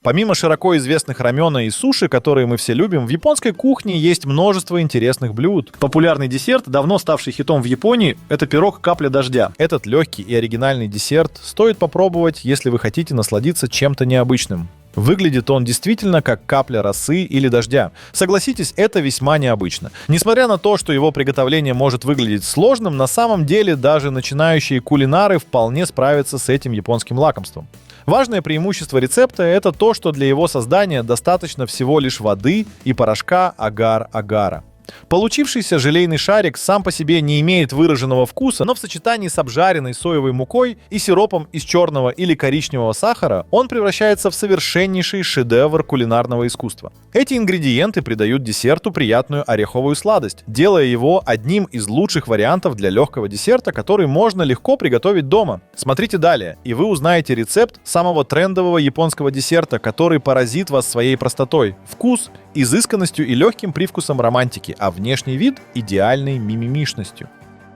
Помимо широко известных рамёна и суши, которые мы все любим, в японской кухне есть множество интересных блюд. Популярный десерт, давно ставший хитом в Японии, это пирог «Капля дождя». Этот легкий и оригинальный десерт стоит попробовать, если вы хотите насладиться чем-то необычным. Выглядит он действительно как капля росы или дождя. Согласитесь, это весьма необычно. Несмотря на то, что его приготовление может выглядеть сложным, на самом деле даже начинающие кулинары вполне справятся с этим японским лакомством. Важное преимущество рецепта — это то, что для его создания достаточно всего лишь воды и порошка агар-агара. Получившийся желейный шарик сам по себе не имеет выраженного вкуса, но в сочетании с обжаренной соевой мукой и сиропом из черного или коричневого сахара он превращается в совершеннейший шедевр кулинарного искусства. Эти ингредиенты придают десерту приятную ореховую сладость, делая его одним из лучших вариантов для легкого десерта, который можно легко приготовить дома. Смотрите далее, и вы узнаете рецепт самого трендового японского десерта, который поразит вас своей простотой, вкус, изысканностью и легким привкусом романтики, а внешний вид — идеальной мимимишностью.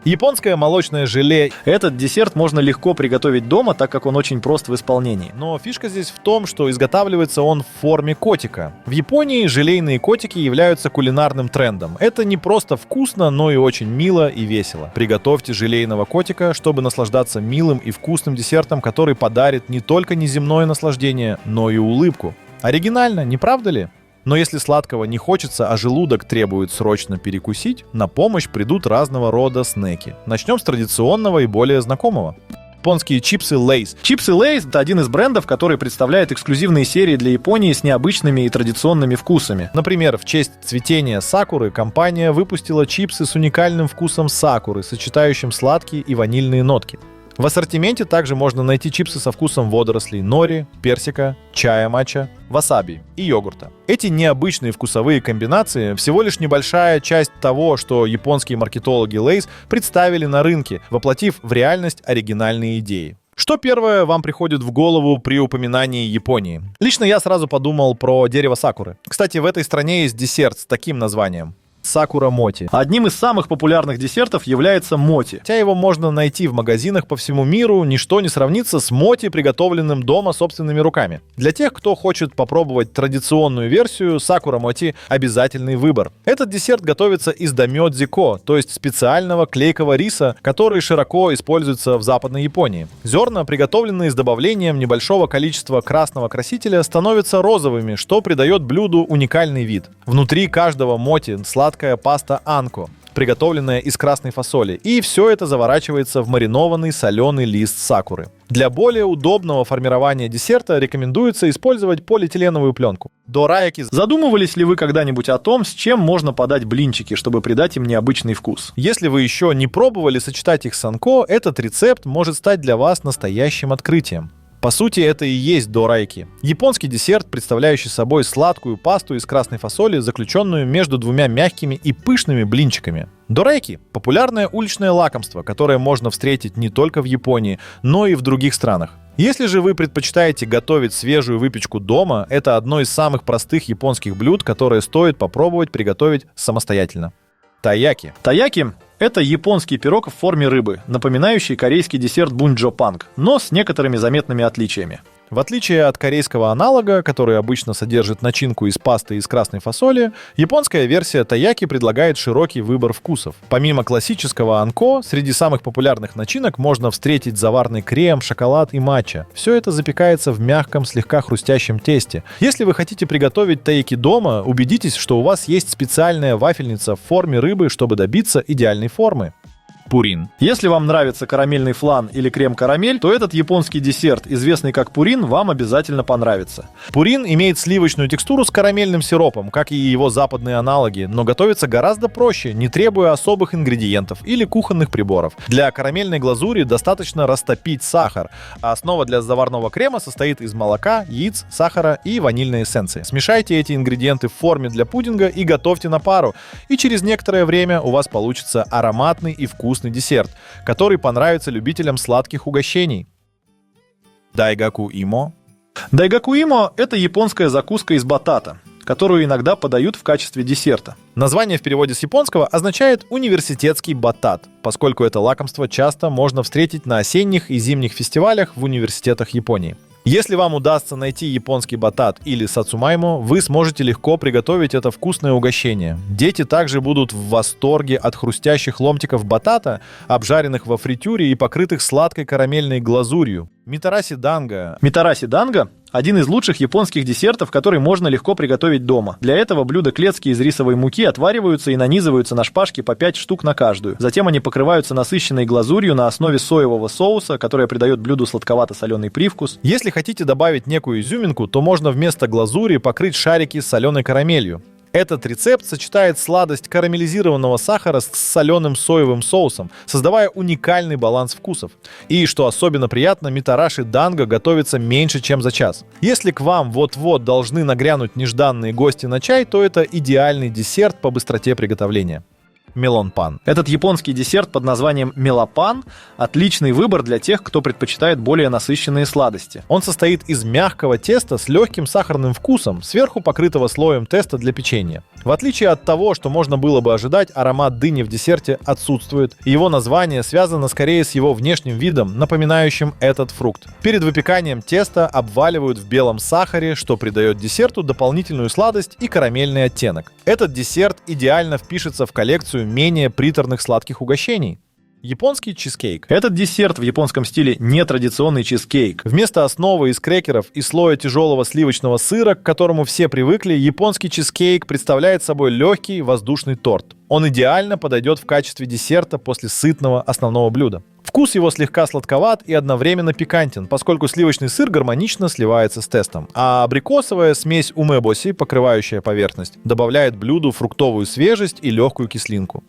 Японское молочное желе. Этот десерт можно легко приготовить дома, так как он очень прост в исполнении. Но фишка здесь в том, что изготавливается он в форме котика. В Японии желейные котики являются кулинарным трендом. Это не просто вкусно, но и очень мило и весело. Приготовьте желейного котика, чтобы наслаждаться милым и вкусным десертом, который подарит не только неземное наслаждение, но и улыбку. Оригинально, не правда ли? Но если сладкого не хочется, а желудок требует срочно перекусить, на помощь придут разного рода снеки. Начнем с традиционного и более знакомого. Японские чипсы Lay's. Чипсы Lay's — это один из брендов, который представляет эксклюзивные серии для Японии с необычными и традиционными вкусами. Например, в честь цветения сакуры компания выпустила чипсы с уникальным вкусом сакуры, сочетающим сладкие и ванильные нотки. В ассортименте также можно найти чипсы со вкусом водорослей нори, персика, чая матча, васаби и йогурта. Эти необычные вкусовые комбинации всего лишь небольшая часть того, что японские маркетологи Lay's представили на рынке, воплотив в реальность оригинальные идеи. Что первое вам приходит в голову при упоминании Японии? Лично я сразу подумал про дерево сакуры. Кстати, в этой стране есть десерт с таким названием — сакура моти. Одним из самых популярных десертов является моти. Хотя его можно найти в магазинах по всему миру, ничто не сравнится с моти, приготовленным дома собственными руками. Для тех, кто хочет попробовать традиционную версию, сакура моти — обязательный выбор. Этот десерт готовится из дамёдзико, то есть специального клейкого риса, который широко используется в Западной Японии. Зерна, приготовленные с добавлением небольшого количества красного красителя, становятся розовыми, что придает блюду уникальный вид. Внутри каждого моти сладкая паста анко, приготовленная из красной фасоли, и все это заворачивается в маринованный соленый лист сакуры. Для более удобного формирования десерта рекомендуется использовать полиэтиленовую пленку. Дораяки. Задумывались ли вы когда-нибудь о том, с чем можно подать блинчики, чтобы придать им необычный вкус? Если вы еще не пробовали сочетать их с анко, этот рецепт может стать для вас настоящим открытием. По сути, это и есть дорайки. Японский десерт, представляющий собой сладкую пасту из красной фасоли, заключенную между двумя мягкими и пышными блинчиками. Дорайки — популярное уличное лакомство, которое можно встретить не только в Японии, но и в других странах. Если же вы предпочитаете готовить свежую выпечку дома, это одно из самых простых японских блюд, которое стоит попробовать приготовить самостоятельно. Таяки. Таяки — это японский пирог в форме рыбы, напоминающий корейский десерт бунджо-панг, но с некоторыми заметными отличиями. В отличие от корейского аналога, который обычно содержит начинку из пасты из красной фасоли, японская версия таяки предлагает широкий выбор вкусов. Помимо классического анко, среди самых популярных начинок можно встретить заварный крем, шоколад и матча. Все это запекается в мягком, слегка хрустящем тесте. Если вы хотите приготовить таяки дома, убедитесь, что у вас есть специальная вафельница в форме рыбы, чтобы добиться идеальной формы. Пурин. Если вам нравится карамельный флан или крем-карамель, то этот японский десерт, известный как пурин, вам обязательно понравится. Пурин имеет сливочную текстуру с карамельным сиропом, как и его западные аналоги, но готовится гораздо проще, не требуя особых ингредиентов или кухонных приборов. Для карамельной глазури достаточно растопить сахар, а основа для заварного крема состоит из молока, яиц, сахара и ванильной эссенции. Смешайте эти ингредиенты в форме для пудинга и готовьте на пару, и через некоторое время у вас получится ароматный и вкусный десерт, который понравится любителям сладких угощений. Дайгаку-имо. Дайгаку-имо — это японская закуска из батата, которую иногда подают в качестве десерта. Название в переводе с японского означает «университетский батат», поскольку это лакомство часто можно встретить на осенних и зимних фестивалях в университетах Японии. Если вам удастся найти японский батат или сацумаймо, вы сможете легко приготовить это вкусное угощение. Дети также будут в восторге от хрустящих ломтиков батата, обжаренных во фритюре и покрытых сладкой карамельной глазурью. Митараси данго. Митараси данго – один из лучших японских десертов, который можно легко приготовить дома. Для этого блюда клетки из рисовой муки отвариваются и нанизываются на шпажки по 5 штук на каждую. Затем они покрываются насыщенной глазурью на основе соевого соуса, которая придает блюду сладковато-соленый привкус. Если хотите добавить некую изюминку, то можно вместо глазури покрыть шарики с соленой карамелью. Этот рецепт сочетает сладость карамелизированного сахара с соленым соевым соусом, создавая уникальный баланс вкусов. И, что особенно приятно, митараши данго готовится меньше, чем за час. Если к вам вот-вот должны нагрянуть нежданные гости на чай, то это идеальный десерт по быстроте приготовления. Мелонпан. Этот японский десерт под названием мелопан – отличный выбор для тех, кто предпочитает более насыщенные сладости. Он состоит из мягкого теста с легким сахарным вкусом, сверху покрытого слоем теста для печенья. В отличие от того, что можно было бы ожидать, аромат дыни в десерте отсутствует. Его название связано скорее с его внешним видом, напоминающим этот фрукт. Перед выпеканием тесто обваливают в белом сахаре, что придает десерту дополнительную сладость и карамельный оттенок. Этот десерт идеально впишется в коллекцию менее приторных сладких угощений. Японский чизкейк. Этот десерт в японском стиле нетрадиционный чизкейк. Вместо основы из крекеров и слоя тяжелого сливочного сыра, к которому все привыкли, японский чизкейк представляет собой легкий воздушный торт. Он идеально подойдет в качестве десерта после сытного основного блюда. Вкус его слегка сладковат и одновременно пикантен, поскольку сливочный сыр гармонично сливается с тестом, а абрикосовая смесь умэбоси, покрывающая поверхность, добавляет блюду фруктовую свежесть и легкую кислинку.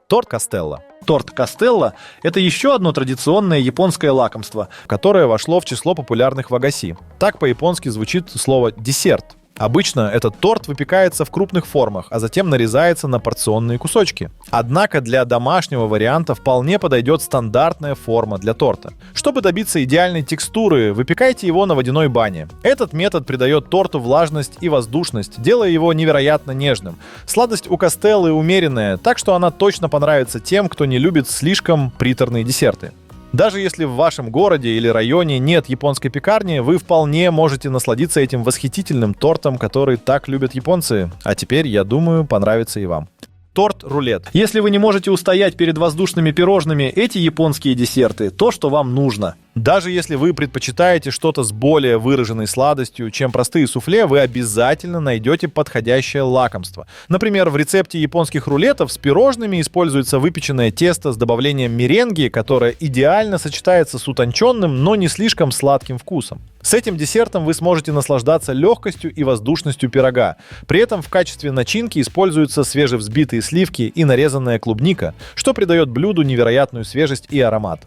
Торт Кастелло. Торт Кастелло – это еще одно традиционное японское лакомство, которое вошло в число популярных в агаси. Так по-японски звучит слово «десерт». Обычно этот торт выпекается в крупных формах, а затем нарезается на порционные кусочки. Однако для домашнего варианта вполне подойдет стандартная форма для торта. Чтобы добиться идеальной текстуры, выпекайте его на водяной бане. Этот метод придает торту влажность и воздушность, делая его невероятно нежным. Сладость у Кастеллы умеренная, так что она точно понравится тем, кто не любит слишком приторные десерты. Даже если в вашем городе или районе нет японской пекарни, вы вполне можете насладиться этим восхитительным тортом, который так любят японцы. А теперь, я думаю, понравится и вам. Торт-рулет. Если вы не можете устоять перед воздушными пирожными, эти японские десерты – то, что вам нужно. Даже если вы предпочитаете что-то с более выраженной сладостью, чем простые суфле, вы обязательно найдете подходящее лакомство. Например, в рецепте японских рулетов с пирожными используется выпеченное тесто с добавлением меренги, которое идеально сочетается с утонченным, но не слишком сладким вкусом. С этим десертом вы сможете наслаждаться легкостью и воздушностью пирога. При этом в качестве начинки используются свежевзбитые сливки и нарезанная клубника, что придает блюду невероятную свежесть и аромат.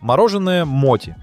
Мороженое моти.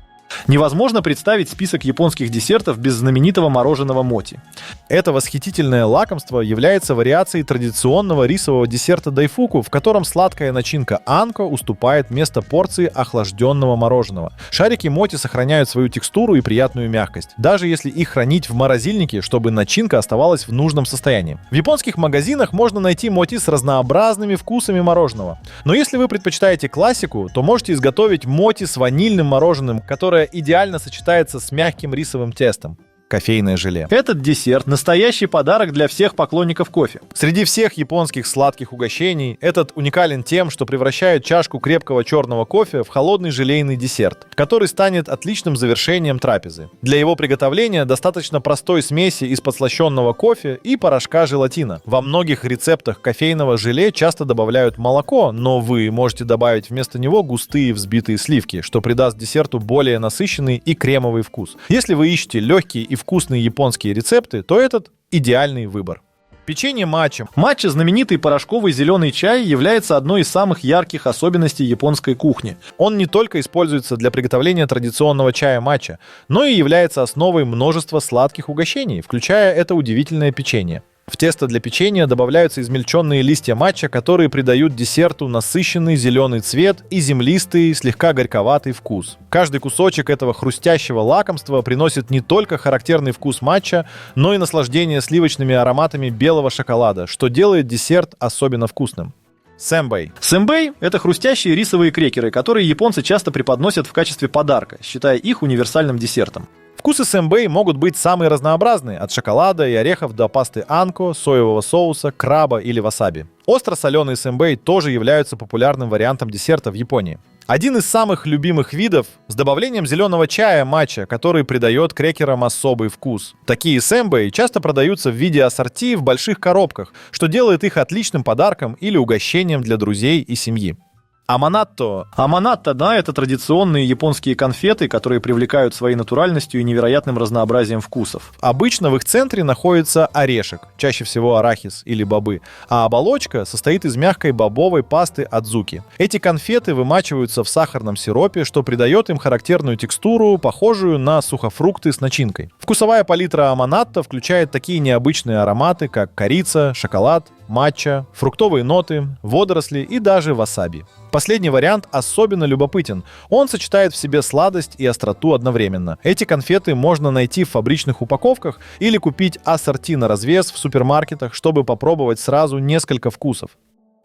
Невозможно представить список японских десертов без знаменитого мороженого моти. Это восхитительное лакомство является вариацией традиционного рисового десерта дайфуку, в котором сладкая начинка анко уступает место порции охлажденного мороженого. Шарики моти сохраняют свою текстуру и приятную мягкость, даже если их хранить в морозильнике, чтобы начинка оставалась в нужном состоянии. В японских магазинах можно найти моти с разнообразными вкусами мороженого. Но если вы предпочитаете классику, то можете изготовить моти с ванильным мороженым, которое идеально сочетается с мягким рисовым тестом. Кофейное желе. Этот десерт – настоящий подарок для всех поклонников кофе. Среди всех японских сладких угощений этот уникален тем, что превращает чашку крепкого черного кофе в холодный желейный десерт, который станет отличным завершением трапезы. Для его приготовления достаточно простой смеси из подслащенного кофе и порошка желатина. Во многих рецептах кофейного желе часто добавляют молоко, но вы можете добавить вместо него густые взбитые сливки, что придаст десерту более насыщенный и кремовый вкус. Если вы ищете легкие и вкусные японские рецепты, то этот идеальный выбор. Печенье матча. Матча, знаменитый порошковый зеленый чай, является одной из самых ярких особенностей японской кухни. Он не только используется для приготовления традиционного чая матча, но и является основой множества сладких угощений, включая это удивительное печенье. В тесто для печенья добавляются измельченные листья матча, которые придают десерту насыщенный зеленый цвет и землистый, слегка горьковатый вкус. Каждый кусочек этого хрустящего лакомства приносит не только характерный вкус матча, но и наслаждение сливочными ароматами белого шоколада, что делает десерт особенно вкусным. Сэмбэй. Сэмбэй – это хрустящие рисовые крекеры, которые японцы часто преподносят в качестве подарка, считая их универсальным десертом. Вкусы сэмбэй могут быть самые разнообразные, от шоколада и орехов до пасты анко, соевого соуса, краба или васаби. Остро-соленые сэмбэй тоже являются популярным вариантом десерта в Японии. Один из самых любимых видов с добавлением зеленого чая матча, который придает крекерам особый вкус. Такие сэмбэй часто продаются в виде ассорти в больших коробках, что делает их отличным подарком или угощением для друзей и семьи. Аманатто. Аманатто, да, это традиционные японские конфеты, которые привлекают своей натуральностью и невероятным разнообразием вкусов. Обычно в их центре находится орешек, чаще всего арахис или бобы, а оболочка состоит из мягкой бобовой пасты адзуки. Эти конфеты вымачиваются в сахарном сиропе, что придает им характерную текстуру, похожую на сухофрукты с начинкой. Вкусовая палитра аманатто включает такие необычные ароматы, как корица, шоколад, матча, фруктовые ноты, водоросли и даже васаби. Последний вариант особенно любопытен. Он сочетает в себе сладость и остроту одновременно. Эти конфеты можно найти в фабричных упаковках или купить ассорти на развес в супермаркетах, чтобы попробовать сразу несколько вкусов.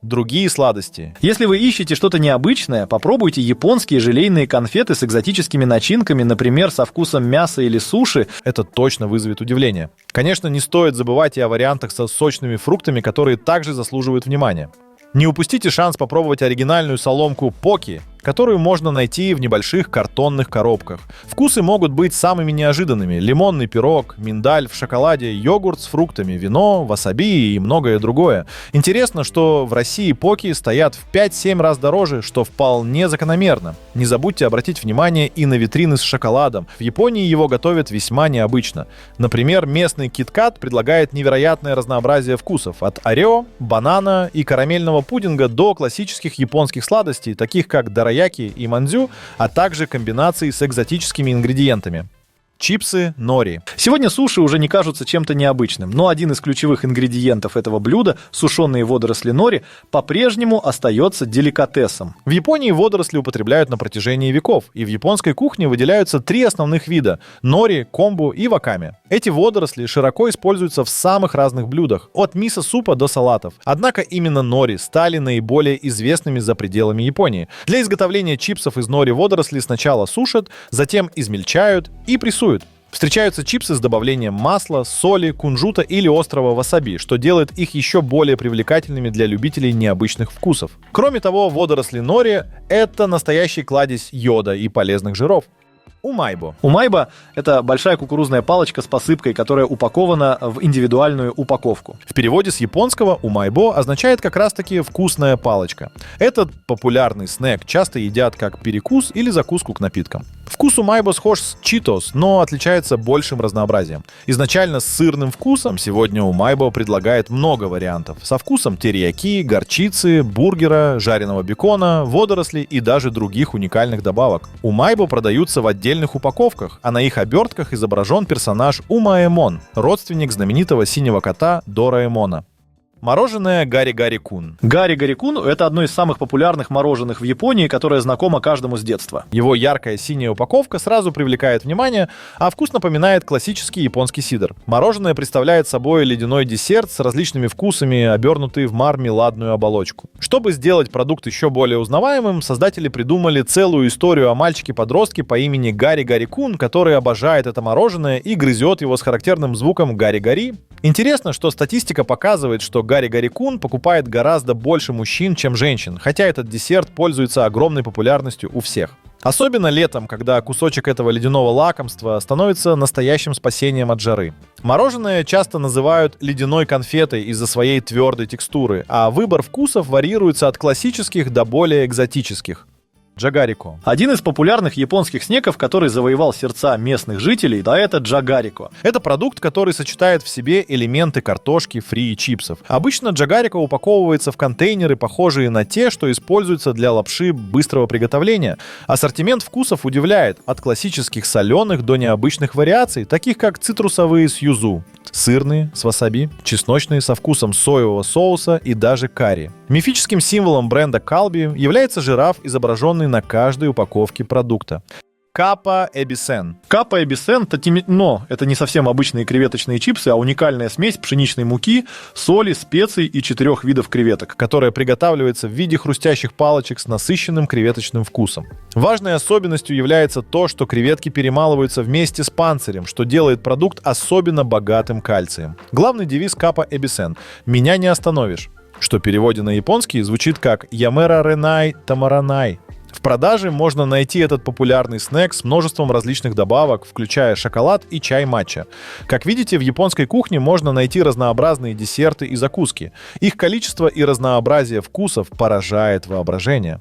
Другие сладости. Если вы ищете что-то необычное, попробуйте японские желейные конфеты с экзотическими начинками, например, со вкусом мяса или суши. Это точно вызовет удивление. Конечно, не стоит забывать и о вариантах со сочными фруктами, которые также заслуживают внимания. Не упустите шанс попробовать оригинальную соломку поки, которую можно найти в небольших картонных коробках. Вкусы могут быть самыми неожиданными. Лимонный пирог, миндаль в шоколаде, йогурт с фруктами, вино, васаби и многое другое. Интересно, что в России поки стоят в 5-7 раз дороже, что вполне закономерно. Не забудьте обратить внимание и на витрины с шоколадом. В Японии его готовят весьма необычно. Например, местный киткат предлагает невероятное разнообразие вкусов. От орео, банана и карамельного пудинга до классических японских сладостей, таких как дораяки и мандзю, а также комбинации с экзотическими ингредиентами. Чипсы нори. Сегодня суши уже не кажутся чем-то необычным, но один из ключевых ингредиентов этого блюда, сушеные водоросли нори, по-прежнему остается деликатесом. В Японии водоросли употребляют на протяжении веков, и в японской кухне выделяются 3 основных вида – нори, комбу и ваками. Эти водоросли широко используются в самых разных блюдах, от мисо-супа до салатов. Однако именно нори стали наиболее известными за пределами Японии. Для изготовления чипсов из нори водоросли сначала сушат, затем измельчают и прессуют. Встречаются чипсы с добавлением масла, соли, кунжута или острого васаби, что делает их еще более привлекательными для любителей необычных вкусов. Кроме того, водоросли нори – это настоящий кладезь йода и полезных жиров. Умайбо. Умайбо – это большая кукурузная палочка с посыпкой, которая упакована в индивидуальную упаковку. В переводе с японского умайбо означает как раз-таки «вкусная палочка». Этот популярный снэк часто едят как перекус или закуску к напиткам. Вкус умайбо схож с читос, но отличается большим разнообразием. Изначально с сырным вкусом, сегодня умайбо предлагает много вариантов. Со вкусом терияки, горчицы, бургера, жареного бекона, водорослей и даже других уникальных добавок. Умайбо продаются в отдельных упаковках, а на их обертках изображен персонаж Умаэмон, родственник знаменитого синего кота Дораэмона. Мороженое Гари-Гари-кун. Гари-Гари-кун – это одно из самых популярных мороженых в Японии, которое знакомо каждому с детства. Его яркая синяя упаковка сразу привлекает внимание, а вкус напоминает классический японский сидр. Мороженое представляет собой ледяной десерт с различными вкусами, обернутый в мармеладную оболочку. Чтобы сделать продукт еще более узнаваемым, создатели придумали целую историю о мальчике-подростке по имени Гари-Гари-кун, который обожает это мороженое и грызет его с характерным звуком Гари-Гари. Интересно, что статистика показывает, что Гари-Гари-кун покупает гораздо больше мужчин, чем женщин, хотя этот десерт пользуется огромной популярностью у всех. Особенно летом, когда кусочек этого ледяного лакомства становится настоящим спасением от жары. Мороженое часто называют ледяной конфетой из-за своей твердой текстуры, а выбор вкусов варьируется от классических до более экзотических. Джагарико. Один из популярных японских снеков, который завоевал сердца местных жителей, да, это джагарико. Это продукт, который сочетает в себе элементы картошки, фри и чипсов. Обычно джагарико упаковывается в контейнеры, похожие на те, что используются для лапши быстрого приготовления. Ассортимент вкусов удивляет, от классических соленых до необычных вариаций, таких как цитрусовые с юзу, сырные с васаби, чесночные со вкусом соевого соуса и даже карри. Мифическим символом бренда Calbee является жираф, изображенный на каждой упаковке продукта. Капа Эбисен. Капа эбисен но это не совсем обычные креветочные чипсы, а уникальная смесь пшеничной муки, соли, специй и 4 видов креветок. Которая приготавливается в виде хрустящих палочек с насыщенным креветочным вкусом. Важной особенностью является то, что креветки перемалываются вместе с панцирем, что делает продукт особенно богатым кальцием. Главный девиз Капа Эбисен – «Меня не остановишь», что в переводе на японский звучит как «Ямера ренай тамаранай». В продаже можно найти этот популярный снэк с множеством различных добавок, включая шоколад и чай матча. Как видите, в японской кухне можно найти разнообразные десерты и закуски. Их количество и разнообразие вкусов поражает воображение.